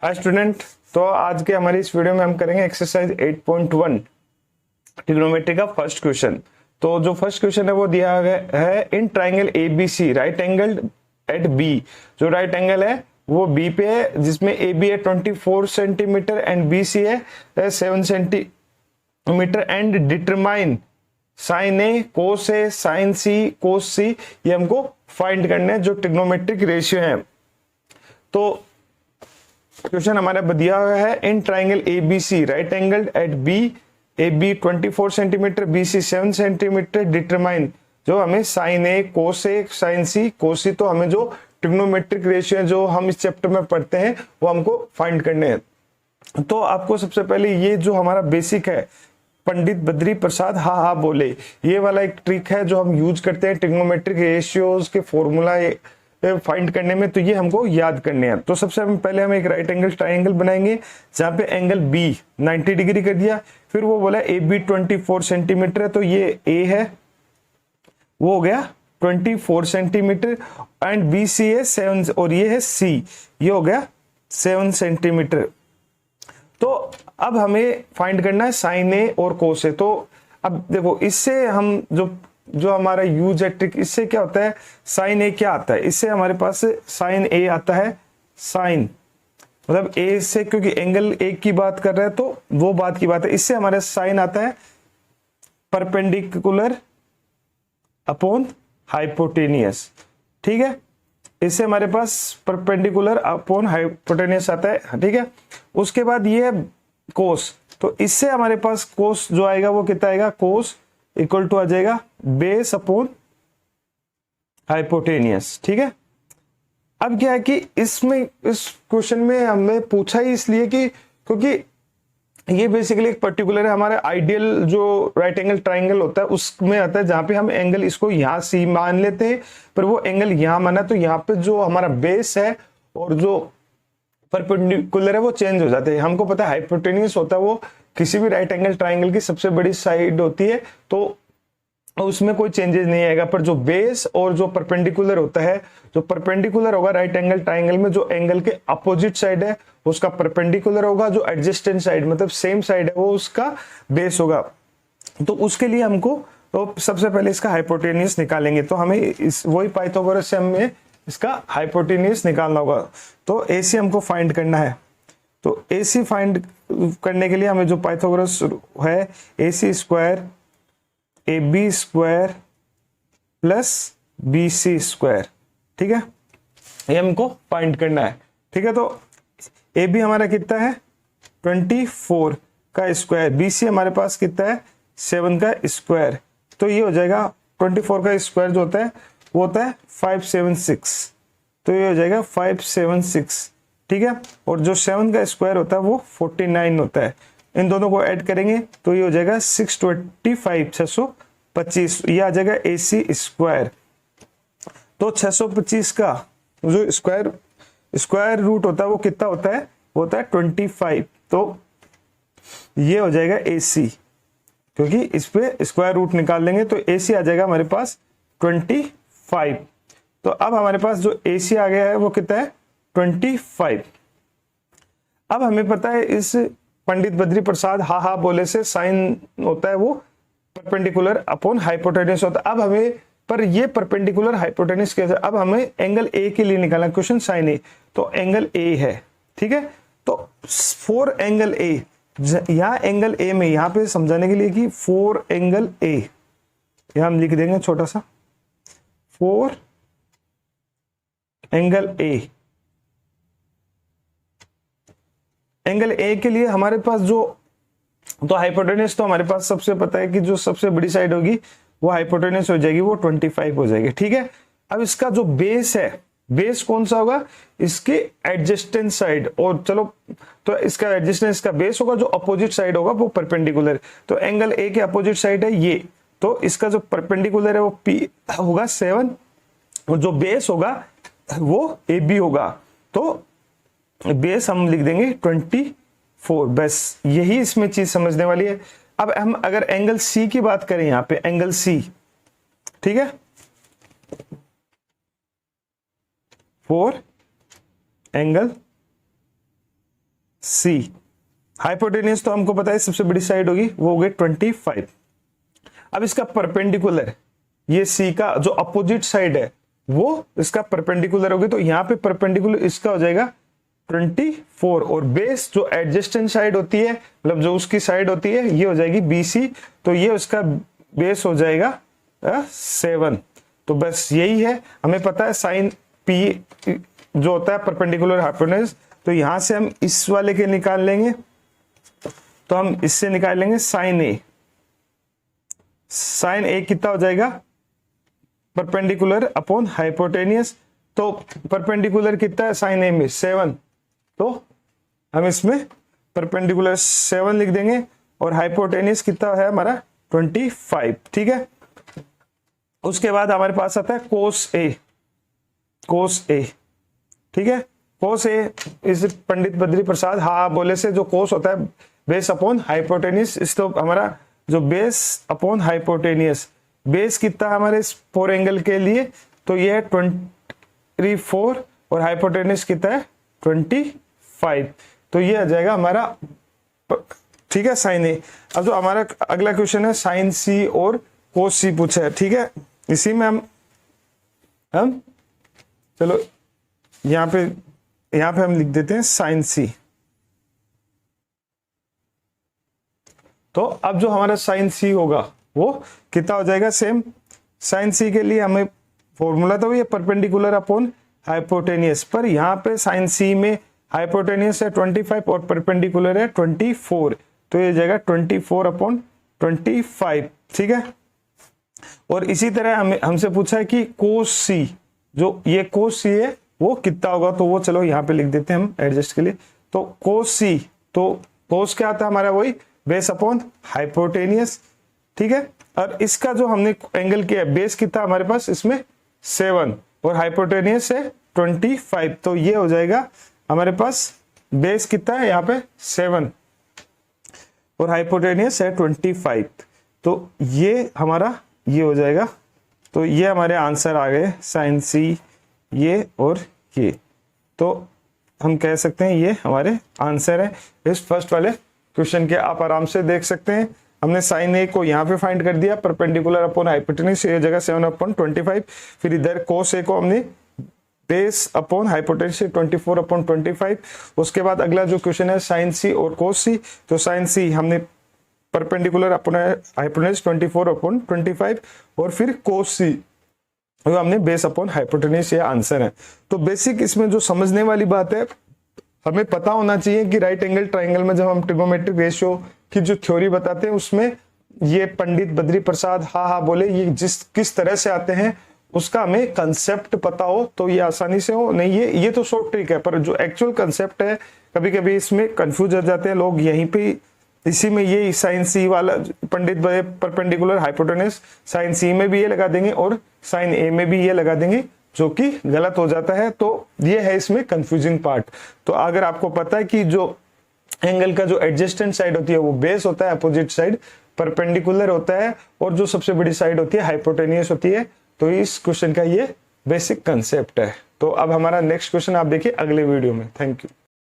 Hi student. तो आज के हमारी इस वीडियो में हम करेंगे एक्सरसाइज 8.1 ट्रिग्नोमेट्री का फर्स्ट क्वेश्चन। तो जो फर्स्ट क्वेश्चन है वो दिया गया है in triangle ABC right angle at B. जो राइट एंगल है वो बी पे है, जिसमें ए बी है 24 सेंटीमीटर एंड बी सी है 7 centimetre and determine sine A cos A sine C cos C. ये हमको फाइंड करने हैं जो ट्रिग्नोमेट्रिक रेशियो है। तो क्वेश्चन हमारा दिया हुआ है in triangle ABC right angle at B A B 24 centimetre B C 7 centimetre determine जो हमें sign A cos A sine C cos सी। तो हमें जो ट्रिग्नोमेट्रिक रेशियो है जो हम इस चैप्टर में पढ़ते हैं वो हमको फाइंड करने हैं। तो आपको सबसे पहले ये जो हमारा बेसिक है पंडित बद्री प्रसाद हा हा बोले, ये वाला एक ट्रिक है जो हम यूज करते हैं ट्रिग्नोमेट्रिक रेशियोज के फॉर्मूला फाइंड करने में। तो ये हमको याद करने हैं। तो सबसे पहले हम एक राइट एंगल ट्राइंगल बनाएंगे जहां पे एंगल बी 90 डिग्री कर दिया। फिर वो बोला ए बी 24 सेंटीमीटर है, तो ये ए है वो हो गया 24 सेंटीमीटर एंड बी सी है 7 और ये है सी, ये हो गया 7 सेंटीमीटर। तो अब हमें फाइंड करना है साइन ए और कोस ए। तो अब देखो इससे हम जो हमारा यूज है ट्रिक, इससे क्या होता है साइन ए क्या आता है, इससे हमारे पास साइन ए आता है साइन मतलब ए से, क्योंकि एंगल एक की बात कर रहे हैं तो वो बात की बात है। इससे हमारे साइन आता है परपेंडिकुलर अपॉन हाइपोटेनियस, ठीक है। इससे हमारे पास परपेंडिकुलर अपॉन हाइपोटेनियस आता है, ठीक है। उसके बाद ये कोस, तो इससे हमारे पास कोस जो आएगा वो कितना आएगा, कोस इक्वल टू आ जाएगा बेस अपॉन हाइपोटेनियस, ठीक है। अब क्या है कि इसमें इस क्वेश्चन में हमने पूछा ही इसलिए कि क्योंकि ये बेसिकली एक पर्टिकुलर है हमारा आइडियल जो राइट एंगल ट्राइंगल होता है उसमें आता है, जहां पे हम एंगल इसको यहां सी मान लेते हैं पर वो एंगल यहां माना, तो यहाँ पे जो हमारा बेस है और जो परपेंडिकुलर है वो चेंज हो जाते हैं। हमको पता है हाइपोटेनियस होता है वो किसी भी राइट एंगल ट्राइंगल की सबसे बड़ी साइड होती है, तो उसमें कोई चेंजेस नहीं आएगा। पर जो बेस और जो परपेंडिकुलर होता है, जो परपेंडिकुलर होगा राइट एंगल ट्राइंगल में, जो एंगल के अपोजिट साइड है उसका परपेंडिकुलर होगा, जो एडजेस्टेंट साइड मतलब सेम साइड है वो उसका बेस होगा। तो उसके लिए हमको तो सबसे पहले इसका हाइपोटेनियस निकालेंगे। तो हमें इस वही पाइथागोरस से हमें इसका हाइपोटेनियस निकालना होगा। तो एसी हमको फाइंड करना है। तो एसी फाइंड करने के लिए हमें जो पाइथागोरस है AC square A B square plus B C square, ठीक है, ये हमको फाइंड करना है, ठीक है। तो ए बी हमारा कितना है 24 का स्क्वायर, बी सी हमारे पास कितना है 7 का स्क्वायर, तो ये हो जाएगा 24 का स्क्वायर जो होता है वो होता है 576, तो ये हो जाएगा 576, ठीक है। और जो 7 का स्क्वायर होता है वो 49 होता है। इन दोनों को ऐड करेंगे तो ये हो जाएगा 625 625, ये आ जाएगा एसी स्क्वायर। तो 625 का जो स्क्वायर रूट होता है वो कितना होता है, वो होता है 25, तो ये हो जाएगा एसी, क्योंकि इस पे स्क्वायर रूट निकाल लेंगे तो एसी आ जाएगा हमारे पास 25। तो अब हमारे पास जो एसी आ गया है वो कितना है 25। अब हमें पता है इस पंडित बद्री प्रसाद हा हा बोले से साइन होता है वो परपेंडिकुलर अपॉन हाइपोटेनियस होता है। अब हमें पर ये परपेंडिकुलर हाइपोटेनियस कैसे, अब हमें एंगल ए के लिए निकालना, क्वेश्चन साइन ए, तो एंगल ए है, ठीक है। तो फोर एंगल ए, यहां एंगल ए में यहां पे समझाने के लिए कि फोर एंगल ए, यहां हम लिख देंगे छोटा सा four angle A. Angle A के लिए हमारे पास जो तो हाइपोटेनियस, तो हमारे पास सबसे पता है कि जो सबसे बड़ी साइड होगी वो हाइपोटेनियस हो जाएगी, वो 25 हो जाएगी, ठीक है। अब इसका जो बेस है, बेस कौन सा होगा, इसके एडजेस्टेंट साइड, और चलो तो इसका एडजेस्टेंस का बेस होगा, जो अपोजिट साइड होगा वो परपेंडिकुलर। तो एंगल ए के अपोजिट साइड है ये, तो इसका जो परपेंडिकुलर है वो पी होगा 7 और जो बेस होगा वो ए बी होगा, तो बेस हम लिख देंगे 24। बस यही इसमें चीज समझने वाली है। अब हम अगर एंगल सी की बात करें, यहां पे एंगल सी, ठीक है, 4 एंगल सी। हाइपोटेनियस तो हमको पता है सबसे बड़ी साइड होगी, वो हो गई 25। अब इसका परपेंडिकुलर, ये सी का जो अपोजिट साइड है वो इसका परपेंडिकुलर होगी, तो यहाँ पे परपेंडिकुलर इसका हो जाएगा 24, और बेस जो एडजेस्टेंट साइड होती है, मतलब जो उसकी साइड होती है, ये हो जाएगी BC, तो ये उसका बेस हो जाएगा 7। तो बस यही है, हमें पता है साइन P जो होता है परपेंडिकुलर हाइपोटेन्यूज, तो यहां से हम इस वाले के निकाल लेंगे, तो हम इससे निकाल लेंगे साइन A। साइन A कितना हो जाएगा, परपेंडिकुलर अपॉन हाइपोटेनियस, तो परपेंडिकुलर कितना है साइन A में 7, तो हम इसमें परपेंडिकुलर 7 लिख देंगे, और हाइपोटेनियस कितना है हमारा 25, ठीक है। उसके बाद हमारे पास आता है कोस A, कोस A, ठीक है। कोस A इस पंडित बद्री प्रसाद हाँ बोले से जो कोस होता है बेस अपॉन हाइपोटेनियस, इस तो हमारा जो बेस अपॉन हाइपोटेनियस, बेस कितना हमारे इस 4 एंगल के लिए, तो ये है 24, और हाइपोटेनियस कितना है 25, तो ये आ जाएगा हमारा, ठीक है, साइन ए। अब जो हमारा अगला क्वेश्चन है साइन सी और कोस सी पूछा है, ठीक है। इसी में हम चलो यहाँ पे हम लिख देते हैं साइन सी। तो अब जो हमारा साइन सी होगा वो कितना हो जाएगा, सेम साइन सी के लिए हमें फॉर्मूला तो ये परपेंडिकुलर अपॉन हाइपोटेनियस, पर यहाँ पे साइन सी में हाइपोटेनियस है 25 और परपेंडिकुलर है 24, तो ये जाएगा 24 अपॉन 25, ठीक है। और इसी तरह हमसे पूछा है कि कोस सी, जो ये कोस सी है वो कितना होगा, तो वो चलो यहाँ पे लिख देते हैं हम एडजस्ट के लिए। तो कोस सी, तो कोस क्या आता है हमारा, वही बेस अपॉन हाइपोटेनियस, ठीक है। और इसका जो हमने एंगल किया है, बेस कितना हमारे पास इसमें 7 और हाइपोटेनियस है 25, तो ये हो जाएगा हमारे पास बेस कितना है यहाँ पे 7 और हाइपोटेनियस है 25, तो ये हमारा ये हो जाएगा। तो ये हमारे आंसर आ गए साइन सी, ये और ये, तो हम कह सकते हैं ये हमारे आंसर है इस फर्स्ट वाले क्वेश्चन के। आप आराम से देख सकते हैं, हमने साइन ए को यहाँ पे फाइंड कर दिया, परपेंडिकुलर अपॉन हाइपोटेन्यूज ये जगह 7 अपॉन 25, फिर इधर कोस ए को हमने बेस अपॉन हाइपोटेन्यूज 24 अपॉन 25। उसके बाद अगला जो क्वेश्चन है साइन सी और कोस सी, तो साइन सी हमने परपेंडिकुलर अपॉन हाइपोटेन्यूज 24 अपॉन 25, और फिर कोस सी तो हमने बेस अपॉन हाइपोटेन्यूज, ये आंसर है। तो बेसिक इसमें जो समझने वाली बात है, हमें पता होना चाहिए कि राइट एंगल ट्राइंगल में जब हम ट्रिगोनोमेट्रिक रेशियो की जो थ्योरी बताते हैं उसमें ये पंडित बद्री प्रसाद हाँ बोले ये किस तरह से आते हैं उसका हमें कंसेप्ट पता हो तो ये आसानी से हो, नहीं ये तो शॉर्ट ट्रिक है, पर जो एक्चुअल कंसेप्ट है कभी कभी इसमें कंफ्यूज हो जाते हैं लोग। यहीं पे इसी में ये साइन सी वाला पंडित परपेंडिकुलर हाइपोटेन्यूज साइन सी में भी ये लगा देंगे और साइन ए में भी ये लगा देंगे, जो कि गलत हो जाता है। तो ये है इसमें कंफ्यूजिंग पार्ट। तो अगर आपको पता है कि जो एंगल का जो एडजेस्टेंट साइड होती है वो बेस होता है, अपोजिट साइड परपेंडिकुलर होता है, और जो सबसे बड़ी साइड होती है हाइपोटेनियस होती है, तो इस क्वेश्चन का ये बेसिक कंसेप्ट है। तो अब हमारा नेक्स्ट क्वेश्चन आप देखिए अगले वीडियो में। Thank you.